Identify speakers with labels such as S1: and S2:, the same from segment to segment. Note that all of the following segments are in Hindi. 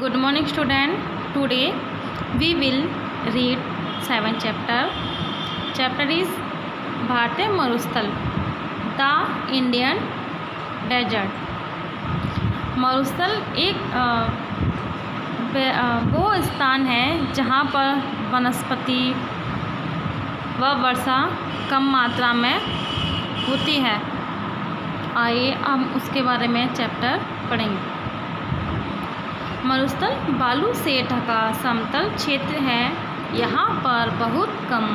S1: Good morning student. Today we will read 7th chapter. Chapter is भारतीय मरुस्थल, The Indian Desert. मरुस्थल एक वो स्थान है जहाँ पर वनस्पति व वर्षा कम मात्रा में होती है। आइए हम उसके बारे में चैप्टर पढ़ेंगे। मरुस्थल बालू से ढका समतल क्षेत्र है। यहाँ पर बहुत कम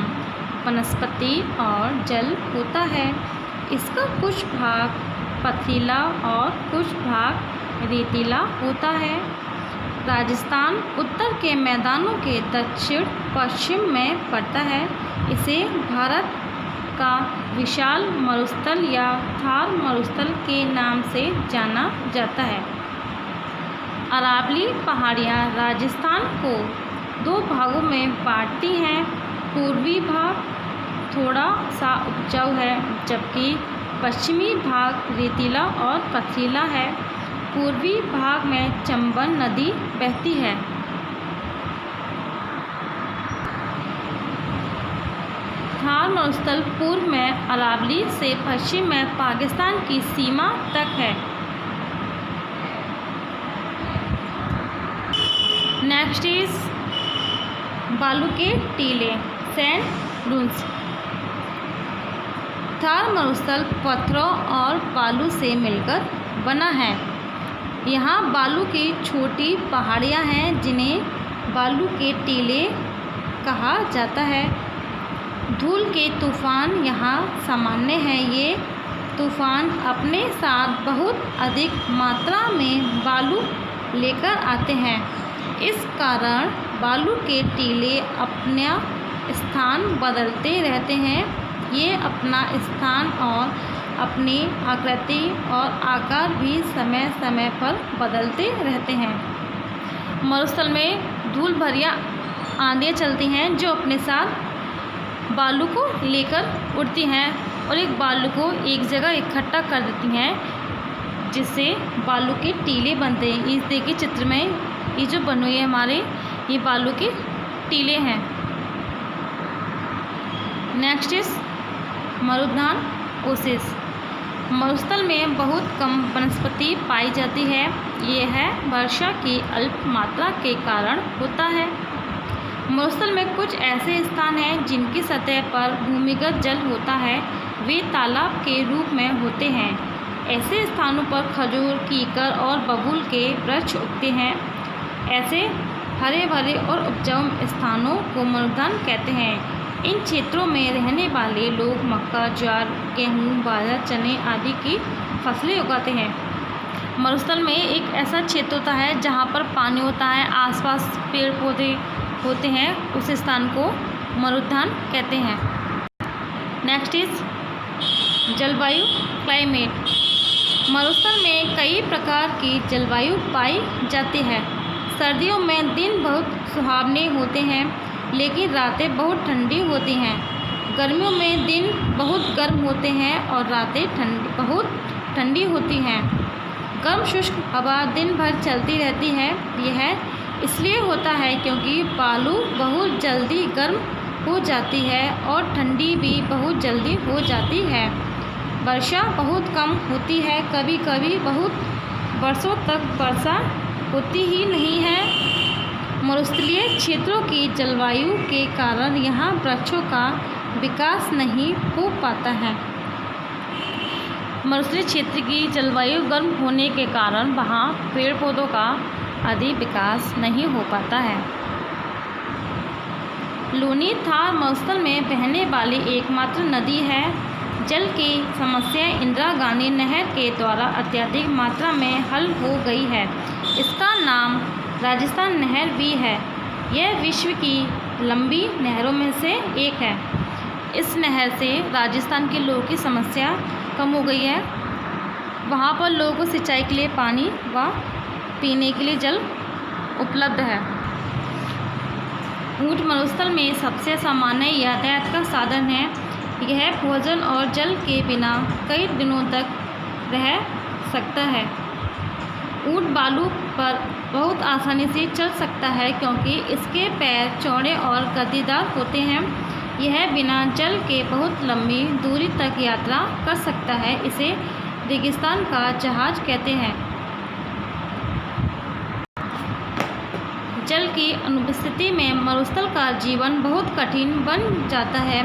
S1: वनस्पति और जल होता है। इसका कुछ भाग पथरीला और कुछ भाग रेतीला होता है। राजस्थान उत्तर के मैदानों के दक्षिण पश्चिम में पड़ता है। इसे भारत का विशाल मरुस्थल या थार मरुस्थल के नाम से जाना जाता है। अरावली पहाड़ियाँ राजस्थान को दो भागों में बांटती हैं। पूर्वी भाग थोड़ा सा उपजाऊ है, जबकि पश्चिमी भाग रेतीला और पथरीला है। पूर्वी भाग में चंबल नदी बहती है। थार मरुस्थल पूर्व में अरावली से पश्चिम में पाकिस्तान की सीमा तक है। नेक्स्ट इज बालू के टीले, सैंड डून्स। थार मरुस्थल पत्थरों और बालू से मिलकर बना है। यहाँ बालू की छोटी पहाड़ियाँ हैं जिन्हें बालू के टीले कहा जाता है। धूल के तूफ़ान यहाँ सामान्य हैं। ये तूफ़ान अपने साथ बहुत अधिक मात्रा में बालू लेकर आते हैं। इस कारण बालू के टीले अपना स्थान बदलते रहते हैं। ये अपना स्थान और अपनी आकृति और आकार भी समय समय पर बदलते रहते हैं। मरुस्थल में धूल भरियाँ आंधियाँ चलती हैं जो अपने साथ बालू को लेकर उड़ती हैं और एक बालू को एक जगह इकट्ठा कर देती हैं, जिससे बालू के टीले बनते हैं। इस देखिए चित्र में ये जो बनी हुई है हमारे, ये बालू के टीले हैं। नेक्स्ट इज मरुद्यान ओसेस। मरुस्थल में बहुत कम वनस्पति पाई जाती है। यह है वर्षा की अल्प मात्रा के कारण होता है। मरुस्थल में कुछ ऐसे स्थान हैं जिनकी सतह पर भूमिगत जल होता है। वे तालाब के रूप में होते हैं। ऐसे स्थानों पर खजूर, कीकर और बबूल के वृक्ष उगते हैं। ऐसे हरे भरे और उपजाऊ स्थानों को मरुद्यान कहते हैं। इन क्षेत्रों में रहने वाले लोग मक्का, ज्वार, गेहूँ, बाजरा, चने आदि की फसलें उगाते हैं। मरुस्थल में एक ऐसा क्षेत्र होता है जहाँ पर पानी होता है, आसपास पेड़ पौधे होते हैं। उस स्थान को मरुद्यान कहते हैं। नेक्स्ट इज जलवायु, क्लाइमेट। मरुस्थल में कई प्रकार की जलवायु पाई जाती है। सर्दियों में दिन बहुत सुहावने होते हैं, लेकिन रातें बहुत ठंडी होती हैं। गर्मियों में दिन बहुत गर्म होते हैं और रातें बहुत ठंडी होती हैं। गर्म शुष्क हवा दिन भर चलती रहती है। यह इसलिए होता है क्योंकि बालू बहुत जल्दी गर्म हो जाती है और ठंडी भी बहुत जल्दी हो जाती है। वर्षा बहुत कम होती है। कभी कभी बहुत वर्षों तक वर्षा होती ही नहीं है। मरुस्थलीय क्षेत्रों की जलवायु के कारण यहाँ वृक्षों का विकास नहीं हो पाता है। मरुस्थलीय क्षेत्र की जलवायु गर्म होने के कारण वहाँ पेड़ पौधों का अधिक विकास नहीं हो पाता है। लूनी थार मरुस्थल में बहने वाली एकमात्र नदी है। जल की समस्या इंदिरा गांधी नहर के द्वारा अत्यधिक मात्रा में हल हो गई है। इसका नाम राजस्थान नहर भी है। यह विश्व की लंबी नहरों में से एक है। इस नहर से राजस्थान के लोगों की समस्या कम हो गई है। वहाँ पर लोगों को सिंचाई के लिए पानी व पीने के लिए जल उपलब्ध है। ऊँट मरुस्थल में सबसे सामान्य यातायात का साधन है। यह भोजन और जल के बिना कई दिनों तक रह सकता है। ऊँट बालू पर बहुत आसानी से चल सकता है क्योंकि इसके पैर चौड़े और गद्दीदार होते हैं। यह बिना जल के बहुत लंबी दूरी तक यात्रा कर सकता है। इसे रेगिस्तान का जहाज कहते हैं। जल की अनुपस्थिति में मरुस्थल का जीवन बहुत कठिन बन जाता है।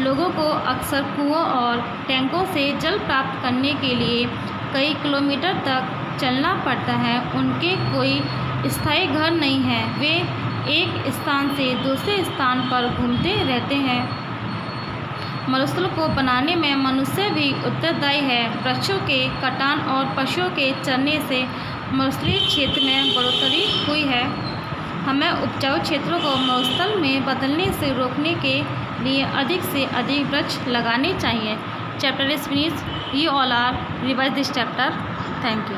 S1: लोगों को अक्सर कुओं और टैंकों से जल प्राप्त करने के लिए कई किलोमीटर तक चलना पड़ता है। उनके कोई स्थायी घर नहीं है, वे एक स्थान से दूसरे स्थान पर घूमते रहते हैं। मरुस्थल को बनाने में मनुष्य भी उत्तरदायी है। वृक्षों के कटान और पशुओं के चरने से मरुस्थलीय क्षेत्र में बढ़ोतरी हुई है। हमें उपजाऊ क्षेत्रों को मरुस्थल में बदलने से रोकने के लिए अधिक से अधिक वृक्ष लगाने चाहिए। Chapter is finish. You all are revise this chapter. Thank you.